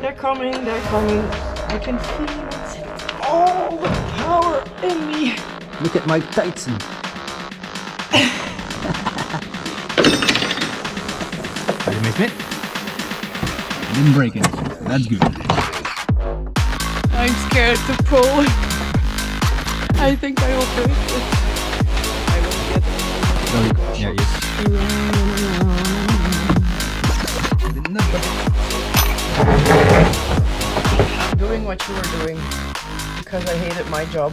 They're coming, they're coming. I can feel it. All the power in me. Look at Mike Tyson. Are you missed it? I didn't break it. That's good. I'm scared to pull. I think I will break it. I will get it. Sorry. Yeah, yes. I'm doing what you were doing because I hated my job.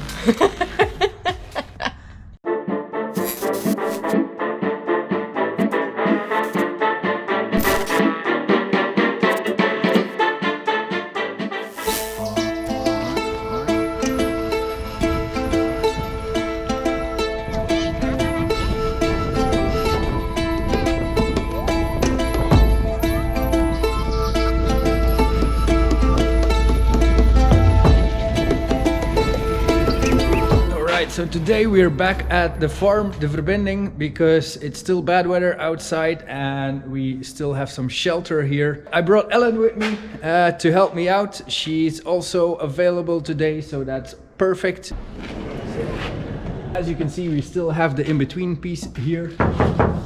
So today we're back at the farm, the verbinding, because it's still bad weather outside and we still have some shelter here. I brought Ellen with me to help me out. She's also available today, so that's perfect. As you can see, we still have the in-between piece here.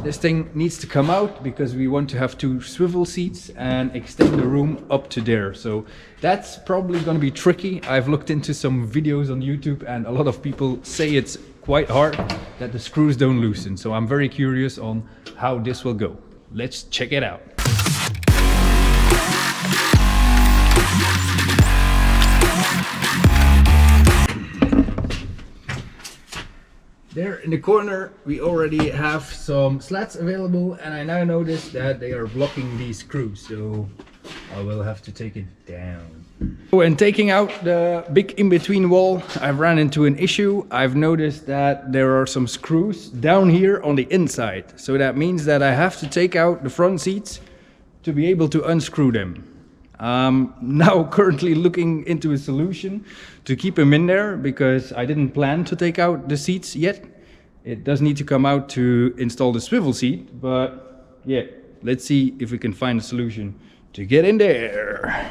This thing needs to come out because we want to have 2 swivel seats and extend the room up to there. So that's probably going to be tricky. I've looked into some videos on YouTube and a lot of people say it's quite hard, that the screws don't loosen. So I'm very curious on how this will go. Let's check it out. There in the corner we already have some slats available, and I now notice that they are blocking these screws, so I will have to take it down. When taking out the big in-between wall, I've ran into an issue. I've noticed that there are some screws down here on the inside, so that means that I have to take out the front seats to be able to unscrew them. Now currently looking into a solution to keep them in there because I didn't plan to take out the seats yet. It does need to come out to install the swivel seat, but yeah, let's see if we can find a solution to get in there.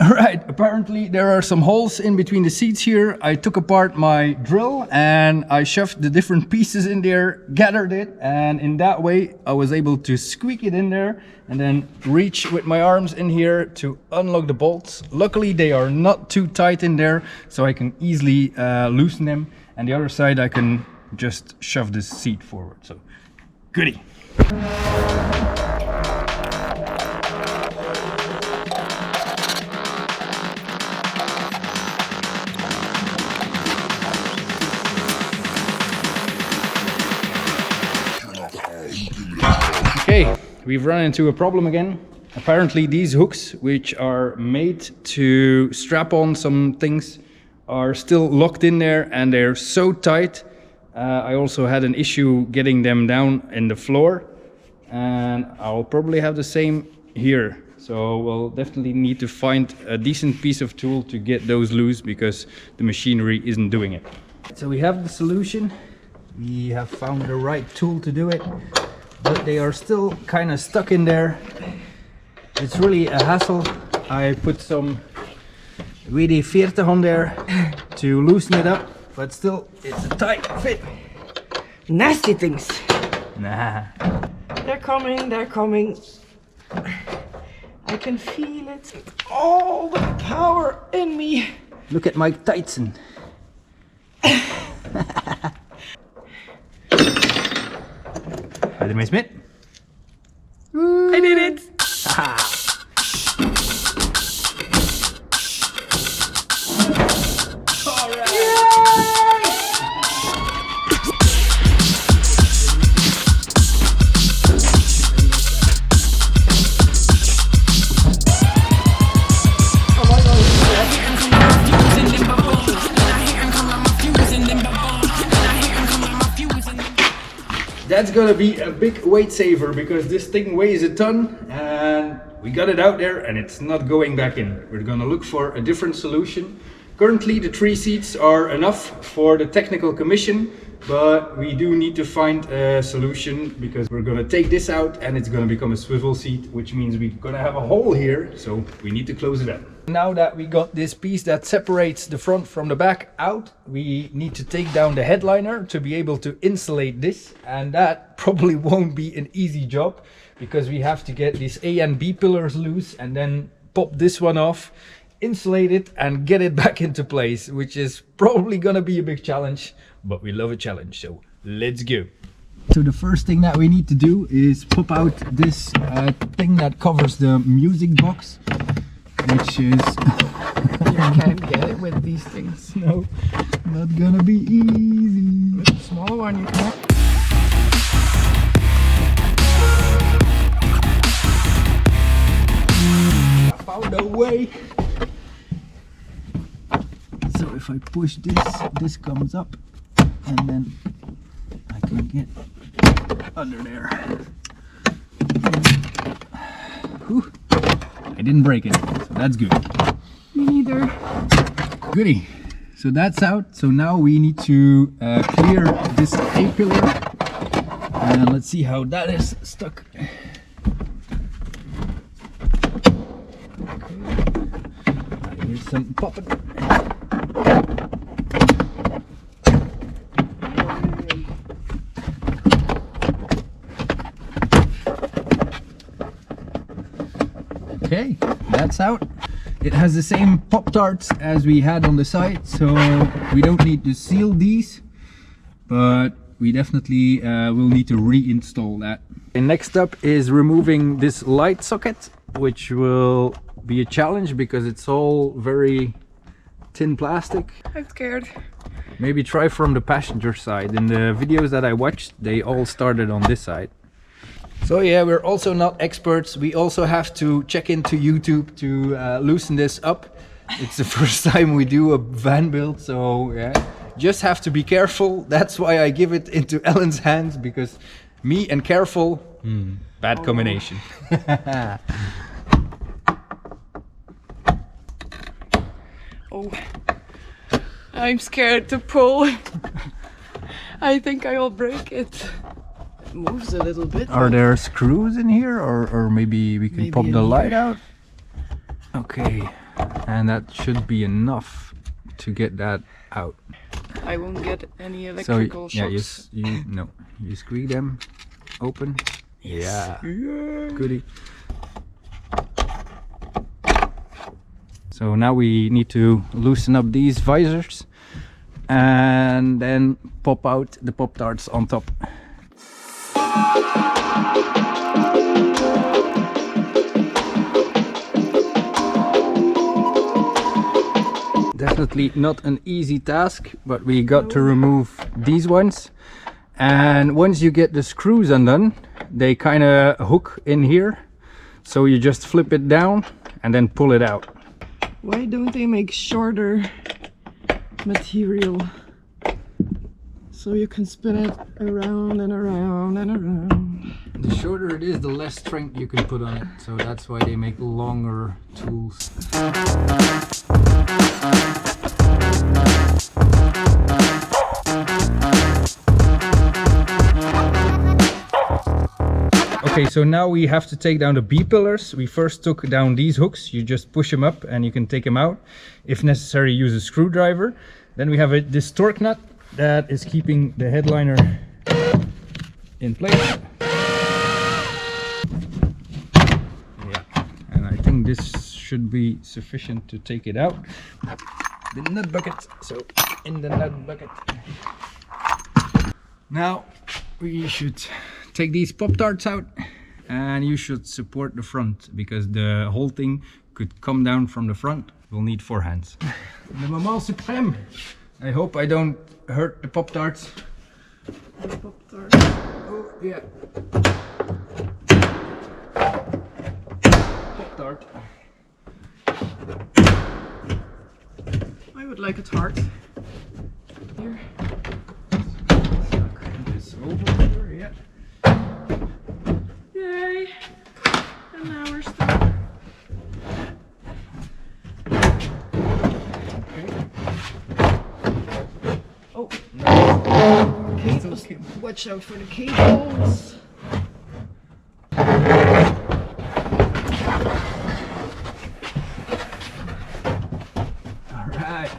Alright, apparently there are some holes in between the seats here. I took apart my drill and I shoved the different pieces in there, gathered it, and in that way I was able to squeak it in there and then reach with my arms in here to unlock the bolts. Luckily they are not too tight in there, so I can easily loosen them, and the other side I can just shove this seat forward, so goody. Okay, we've run into a problem again. Apparently these hooks, which are made to strap on some things, are still locked in there and they're so tight. I also had an issue getting them down in the floor, and I'll probably have the same here. So we'll definitely need to find a decent piece of tool to get those loose because the machinery isn't doing it. So we have the solution. We have found the right tool to do it, but they are still kind of stuck in there. It's really a hassle. I put some WD-40 on there to loosen it up, but still it's a tight fit. Nasty things. Nah. They're coming, they're coming. I can feel it. All the power in me. Look at Mike Tyson. Are you missed it? I did it. That's gonna be a big weight saver because this thing weighs a ton and we got it out there and it's not going back in. We're gonna look for a different solution. Currently the 3 seats are enough for the technical commission, but we do need to find a solution because we're gonna take this out and it's gonna become a swivel seat, which means we're gonna have a hole here, so we need to close it up. Now that we got this piece that separates the front from the back out, we need to take down the headliner to be able to insulate this, and that probably won't be an easy job because we have to get these A and B pillars loose and then pop this one off, insulate it and get it back into place, which is probably gonna be a big challenge, but we love a challenge, so let's go. So the first thing that we need to do is pop out this thing that covers the music box, which is You can't get it with these things. no, not gonna be easy. With the smaller one you can. I found a way. So if I push this comes up and then I can get under there. Whew. I didn't break it, so that's good. Me neither. Goody. So that's out. So now we need to clear this A-pillar. And let's see how that is stuck. Here's something popping. Okay, that's out. It has the same Pop-Tarts as we had on the side, so we don't need to seal these, but we definitely will need to reinstall that. And next up is removing this light socket, which will be a challenge because it's all very thin plastic. I'm scared. Maybe try from the passenger side. In the videos that I watched, they all started on this side. So yeah, we're also not experts. We also have to check into YouTube to loosen this up. It's the first time we do a van build, so yeah, just have to be careful. That's why I give it into Ellen's hands, because me and careful, bad combination. Oh, I'm scared to pull. I think I will break it. It moves a little bit. Are there screws in here, or maybe we can Maybe pop in the light here. out? Okay, and that should be enough to get that out. I won't get any So electrical yeah, shocks. you squeeze them open. Yeah, goody. So now we need to loosen up these visors and then pop out the Pop-Tarts on top. Definitely not an easy task, but we got to remove these ones. And once you get the screws undone, they kind of hook in here. So you just flip it down and then pull it out. Why don't they make shorter material so you can spin it around and around and around? The shorter it is, the less strength you can put on it. So that's why they make longer tools. Okay, so now we have to take down the B pillars. We first took down these hooks. You just push them up and you can take them out. If necessary, use a screwdriver. Then we have this torque nut that is keeping the headliner in place. Yeah, and I think this should be sufficient to take it out. The nut bucket, so in the nut bucket. Now we should take these Pop-Tarts out, and you should support the front because the whole thing could come down from the front. We'll need 4 hands. Le moment suprême. I hope I don't hurt the Pop-Tarts. Pop-Tart. Oh yeah. Pop-Tart. I would like a tart. Here. This over here, yeah. Yay! And now we're stuck. Okay. Oh, No. watch out for the cables. Alright.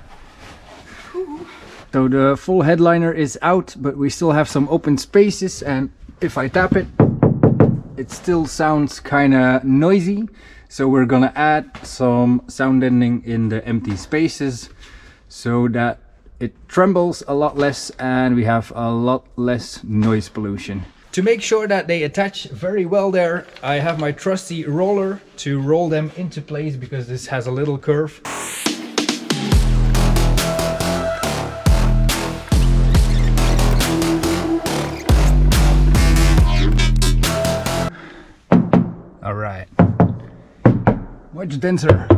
So the full headliner is out, but we still have some open spaces, and if I tap it, it still sounds kinda noisy. So we're gonna add some sound deadening in the empty spaces so that it trembles a lot less and we have a lot less noise pollution. To make sure that they attach very well there, I have my trusty roller to roll them into place because this has a little curve. Alright. Much denser.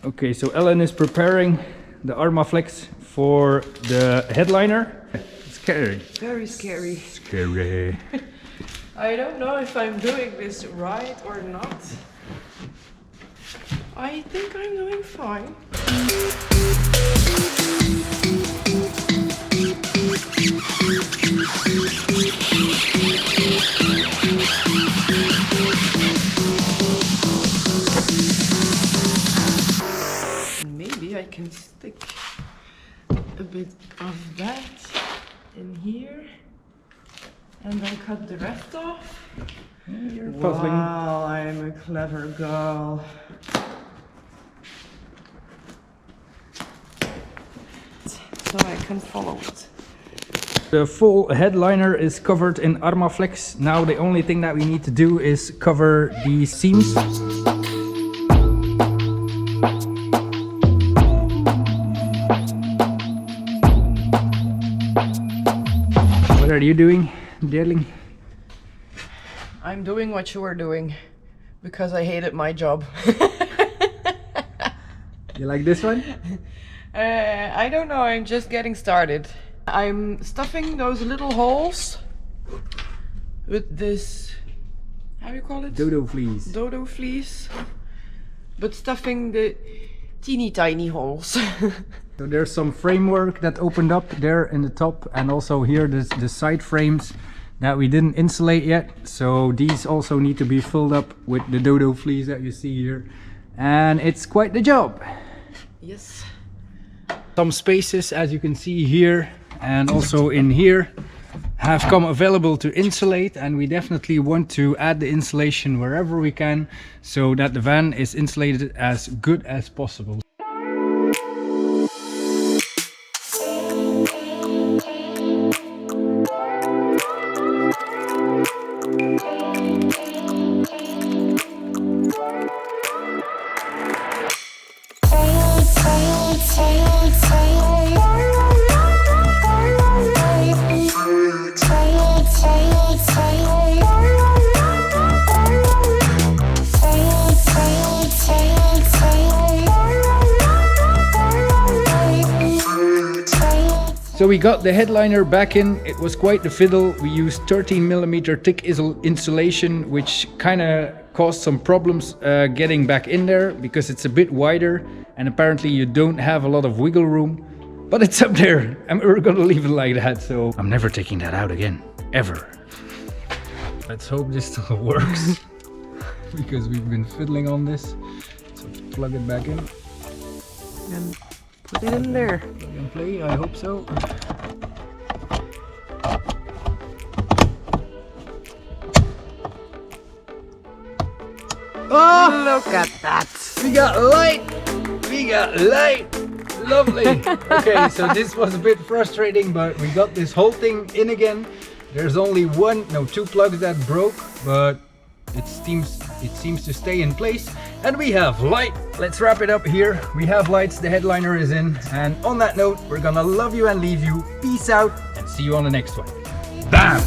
Okay, so Ellen is preparing the armaflex for the headliner. Scary. Very scary. Scary. I don't know if I'm doing this right or not. I think I'm doing fine. Maybe I can stick a bit of that in here and then cut the rest off. You're puzzling. Wow, I'm a clever girl. So I can follow it. The full headliner is covered in armaflex. Now the only thing that we need to do is cover the seams. What are you doing, darling? I'm doing what you were doing because I hated my job. You like this one? I don't know, I'm just getting started. I'm stuffing those little holes with this, how do you call it? Dodo fleece. Dodo fleece. But stuffing the teeny tiny holes. So there's some framework that opened up there in the top, and also here the side frames that we didn't insulate yet. So these also need to be filled up with the dodo fleece that you see here. And it's quite the job. Yes. Some spaces, as you can see here and also in here, have come available to insulate, and we definitely want to add the insulation wherever we can so that the van is insulated as good as possible. So we got the headliner back in. It was quite the fiddle. We used 13mm thick insulation, which kind of caused some problems getting back in there because it's a bit wider and apparently you don't have a lot of wiggle room. But it's up there and we're gonna leave it like that. So I'm never taking that out again, ever. Let's hope this still works because we've been fiddling on this. So plug it back in. And put it in there. Plug and play, I hope so. Oh! Look at that. We got light! We got light! Lovely! Okay, so this was a bit frustrating, but we got this whole thing in again. There's only two plugs that broke, but it seems to stay in place. And we have light! Let's wrap it up here. We have lights, the headliner is in. And on that note, we're gonna love you and leave you. Peace out, and see you on the next one. Bam!